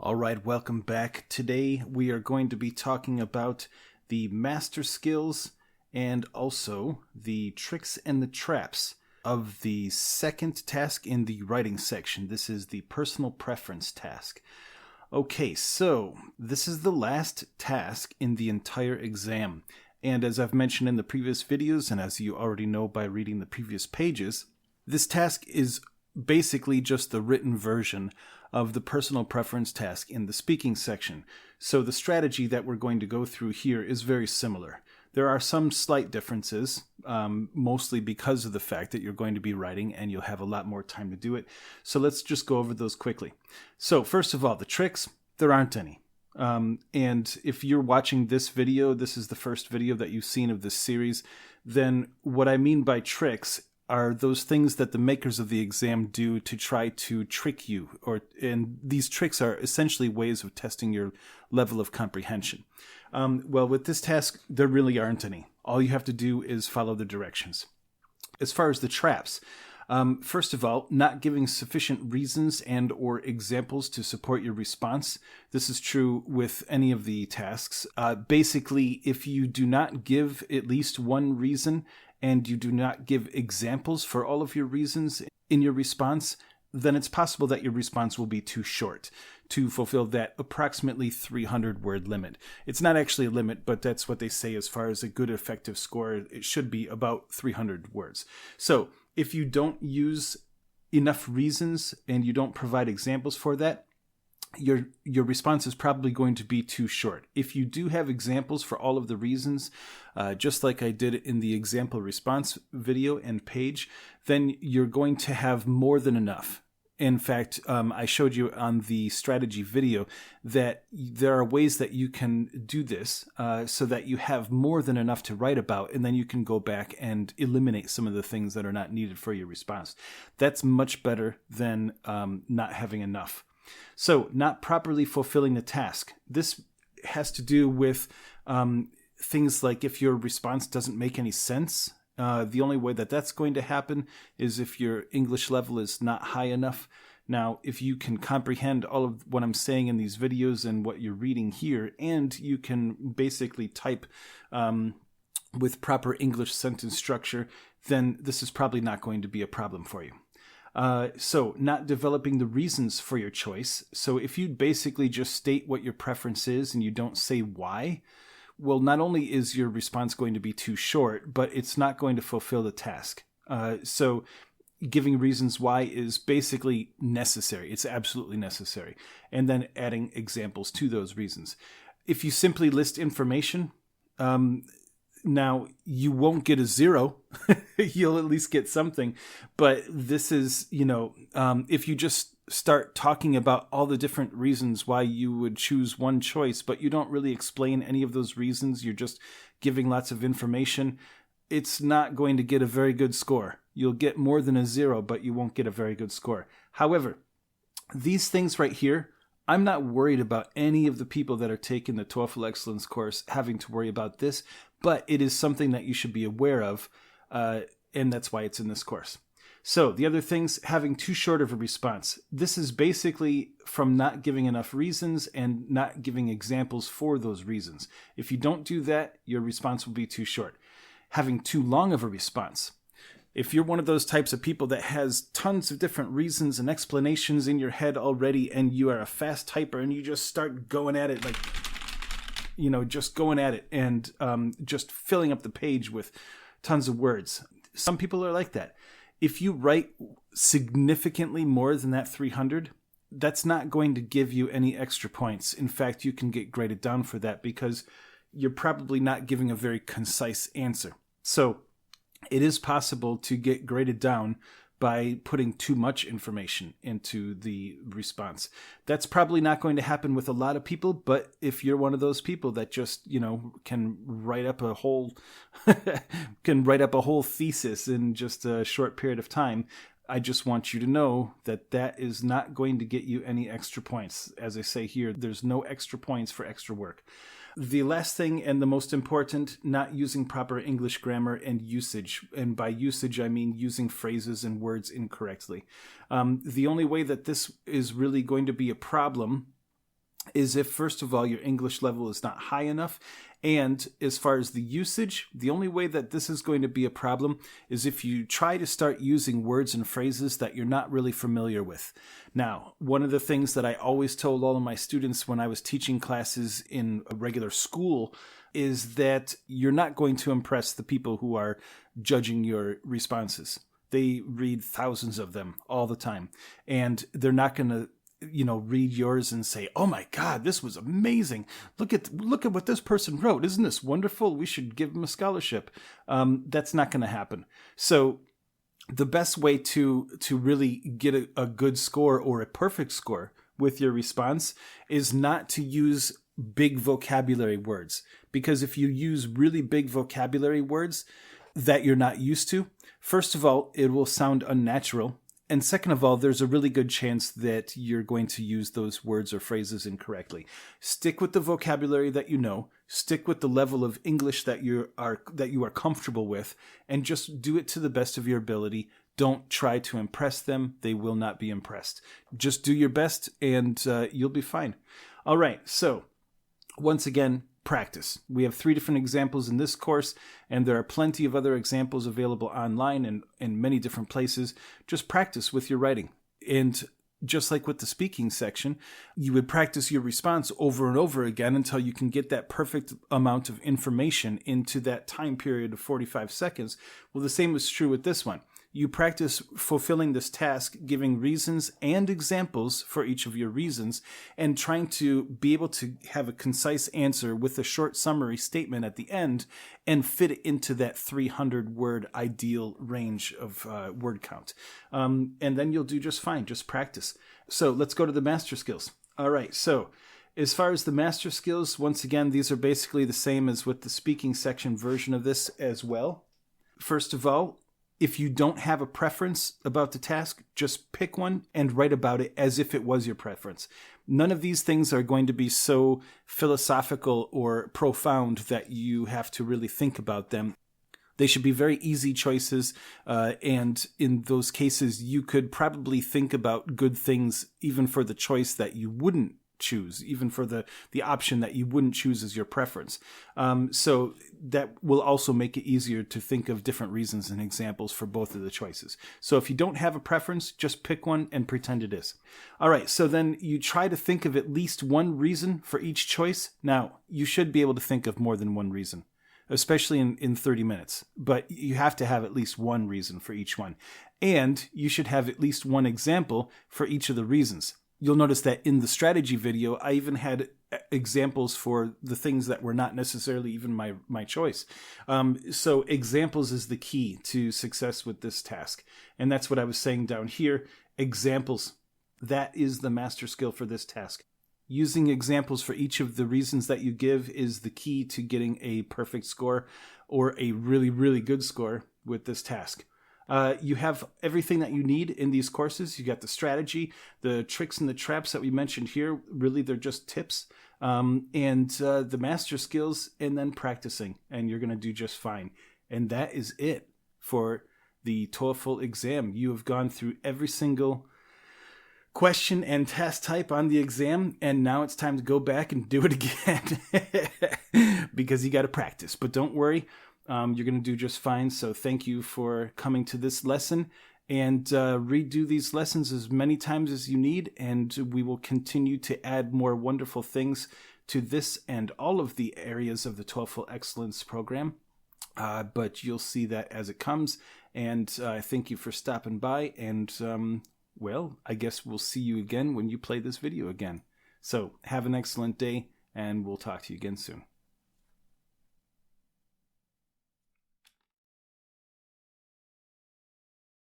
All right, welcome back. Today we are going to be talking about the master skills and also the tricks and the traps of the second task in the writing section. This is the personal preference task. Okay, so this is the last task in the entire exam. And as I've mentioned in the previous videos, and as you already know by reading the previous pages, this task is basically just the written version of the personal preference task in the speaking section. So the strategy that we're going to go through here is very similar. There are some slight differences, mostly because of the fact that you're going to be writing and you'll have a lot more time to do it. So let's just go over those quickly. So first of all, the tricks, there aren't any. And if you're watching this video, this is the first video that you've seen of this series, then what I mean by tricks are those things that the makers of the exam do to try to trick you, and these tricks are essentially ways of testing your level of comprehension. Well, with this task, there really aren't any. All you have to do is follow the directions. As far as the traps, first of all, not giving sufficient reasons and or examples to support your response. This is true with any of the tasks. Basically, if you do not give at least one reason and you do not give examples for all of your reasons in your response, then it's possible that your response will be too short to fulfill that approximately 300-word limit. It's not actually a limit, but that's what they say as far as a good effective score. It should be about 300 words. So if you don't use enough reasons and you don't provide examples for that, your response is probably going to be too short. If you do have examples for all of the reasons, just like I did in the example response video and page, then you're going to have more than enough. In fact, I showed you on the strategy video that there are ways that you can do this so that you have more than enough to write about, and then you can go back and eliminate some of the things that are not needed for your response. That's much better than not having enough. So, not properly fulfilling the task. This has to do with things like if your response doesn't make any sense. The only way that that's going to happen is if your English level is not high enough. Now, if you can comprehend all of what I'm saying in these videos and what you're reading here, and you can basically type with proper English sentence structure, then this is probably not going to be a problem for you. So not developing the reasons for your choice. So if you basically just state what your preference is and you don't say why, well, not only is your response going to be too short, but it's not going to fulfill the task. So giving reasons why is basically necessary. It's absolutely necessary. And then adding examples to those reasons. If you simply list information, now, you won't get a 0. You'll at least get something. But this is, if you just start talking about all the different reasons why you would choose one choice, but you don't really explain any of those reasons, you're just giving lots of information, it's not going to get a very good score. You'll get more than a 0, but you won't get a very good score. However, these things right here, I'm not worried about any of the people that are taking the TOEFL Excellence course having to worry about this, but it is something that you should be aware of, and that's why it's in this course. So the other things, having too short of a response. This is basically from not giving enough reasons and not giving examples for those reasons. If you don't do that, your response will be too short. Having too long of a response. If you're one of those types of people that has tons of different reasons and explanations in your head already, and you are a fast typer and you just start going at it just going at it and just filling up the page with tons of words. Some people are like that. If you write significantly more than that 300, that's not going to give you any extra points. In fact, you can get graded down for that because you're probably not giving a very concise answer. So it is possible to get graded down by putting too much information into the response. That's probably not going to happen with a lot of people, but if you're one of those people that just, can write up a whole thesis in just a short period of time, I just want you to know that that is not going to get you any extra points. As I say here, there's no extra points for extra work. The last thing and the most important, not using proper English grammar and usage. And by usage, I mean using phrases and words incorrectly. The only way that this is really going to be a problem is if, first of all, your English level is not high enough. And as far as the usage, the only way that this is going to be a problem is if you try to start using words and phrases that you're not really familiar with. Now, one of the things that I always told all of my students when I was teaching classes in a regular school is that you're not going to impress the people who are judging your responses. They read thousands of them all the time, and they're not going to read yours and say, "Oh my God, this was amazing. Look at what this person wrote. Isn't this wonderful? We should give them a scholarship." That's not going to happen. So the best way to really get a good score or a perfect score with your response is not to use big vocabulary words. Because if you use really big vocabulary words that you're not used to, first of all, it will sound unnatural. And second of all, there's a really good chance that you're going to use those words or phrases incorrectly. Stick with the vocabulary that you know. Stick with the level of English that you are comfortable with, and just do it to the best of your ability. Don't try to impress them. They will not be impressed. Just do your best, and you'll be fine. All right, so once again, practice. We have 3 different examples in this course, and there are plenty of other examples available online and in many different places. Just practice with your writing. And just like with the speaking section, you would practice your response over and over again until you can get that perfect amount of information into that time period of 45 seconds. Well, the same is true with this one. You practice fulfilling this task, giving reasons and examples for each of your reasons, and trying to be able to have a concise answer with a short summary statement at the end and fit it into that 300-word ideal range of word count. And then you'll do just fine. Just practice. So let's go to the master skills. All right. So as far as the master skills, once again, these are basically the same as with the speaking section version of this as well. First of all, if you don't have a preference about the task, just pick one and write about it as if it was your preference. None of these things are going to be so philosophical or profound that you have to really think about them. They should be very easy choices, and in those cases, you could probably think about good things even for the choice that you wouldn't choose, even for the option that you wouldn't choose as your preference. So that will also make it easier to think of different reasons and examples for both of the choices. So if you don't have a preference, just pick one and pretend it is. All right, so then you try to think of at least one reason for each choice. Now, you should be able to think of more than one reason, especially in 30 minutes. But you have to have at least one reason for each one. And you should have at least one example for each of the reasons. You'll notice that in the strategy video, I even had examples for the things that were not necessarily even my choice. So examples is the key to success with this task. And that's what I was saying down here. Examples. That is the master skill for this task. Using examples for each of the reasons that you give is the key to getting a perfect score or a really, really good score with this task. You have everything that you need in these courses. You got the strategy, the tricks and the traps that we mentioned here. Really, they're just tips. And the master skills, and then practicing. And you're going to do just fine. And that is it for the TOEFL exam. You have gone through every single question and task type on the exam, and now it's time to go back and do it again because you got to practice. But don't worry. You're going to do just fine. So thank you for coming to this lesson, and redo these lessons as many times as you need. And we will continue to add more wonderful things to this and all of the areas of the TOEFL Excellence program. But you'll see that as it comes. And thank you for stopping by. And well, I guess we'll see you again when you play this video again. So have an excellent day, and we'll talk to you again soon.